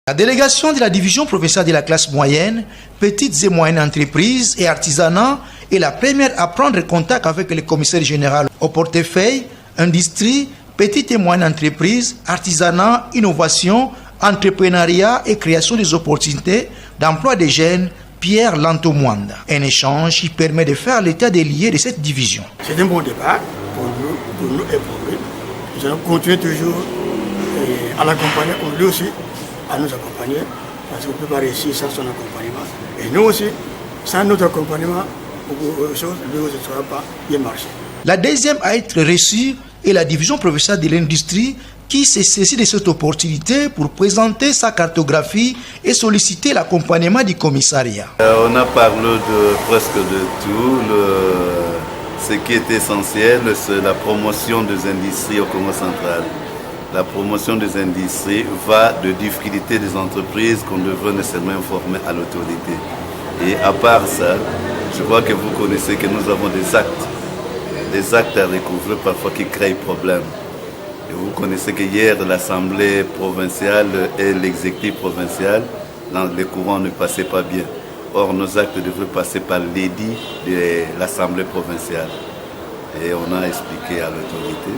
La délégation de la division provinciale de la classe moyenne, petites et moyennes entreprises et artisanat est la première à prendre contact avec le commissaire général au portefeuille, industrie, petites et moyennes entreprises, artisanat, innovation, entrepreneuriat et création des opportunités d'emploi des jeunes, Pierre Lanto-Mwanda. Un échange qui permet de faire l'état des lieux de cette division. C'est un bon départ pour nous et pour lui. Nous allons continuer toujours à l'accompagner, pour lui aussi, à nous accompagner, parce qu'on ne peut pas réussir sans son accompagnement. Et nous aussi, sans notre accompagnement, beaucoup de choses, lui aussi ne sera pas bien marché. La deuxième à être reçue est la division provinciale de l'industrie qui s'est saisie de cette opportunité pour présenter sa cartographie et solliciter l'accompagnement du commissariat. On a parlé de presque de tout. Ce qui est essentiel, c'est la promotion des industries au Congo central. La promotion des industries va de difficultés des entreprises qu'on devrait nécessairement informer à l'autorité. Et à part ça, je crois que vous connaissez que nous avons des actes à recouvrer parfois qui créent problème. Et vous connaissez que hier, l'Assemblée provinciale et l'exécutif provincial, les courants ne passaient pas bien. Or, nos actes devraient passer par l'édit de l'Assemblée provinciale. Et on a expliqué à l'autorité,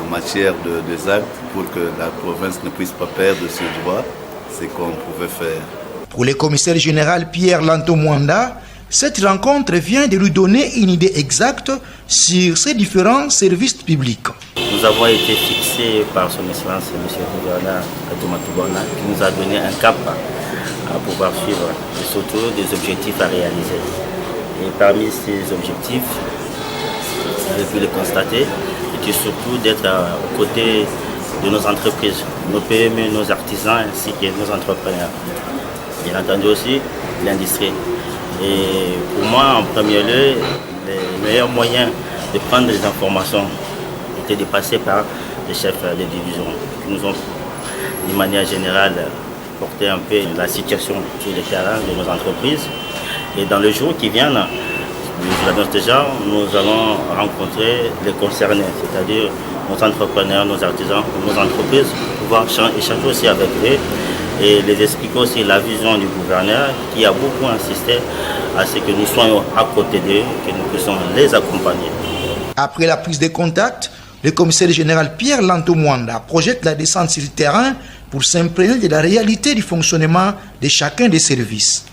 en matière des actes, pour que la province ne puisse pas perdre ce droit, c'est qu'on pouvait faire. Pour le commissaire général Pierre Lanto-Mwanda, cette rencontre vient de lui donner une idée exacte sur ces différents services publics. Nous avons été fixés par son excellence, M. le gouverneur Tomatubona, qui nous a donné un cap à pouvoir suivre et surtout des objectifs à réaliser. Et parmi ces objectifs, vous avez pu le constater, c'est surtout d'être aux côtés de nos entreprises, nos PME, nos artisans ainsi que nos entrepreneurs. Bien entendu aussi l'industrie. Et pour moi, en premier lieu, le meilleur moyen de prendre des informations était de passer par les chefs de division qui nous ont, d'une manière générale, porté un peu la situation sur le terrain de nos entreprises. Et dans les jours qui viennent, je l'annonce déjà, nous allons rencontrer les concernés, c'est-à-dire nos entrepreneurs, nos artisans, nos entreprises, pouvoir échanger aussi avec eux et les expliquer aussi la vision du gouverneur qui a beaucoup insisté à ce que nous soyons à côté d'eux, que nous puissions les accompagner. Après la prise de contact, le commissaire général Pierre Lanto-Mwanda projette la descente sur le terrain pour s'imprégner de la réalité du fonctionnement de chacun des services.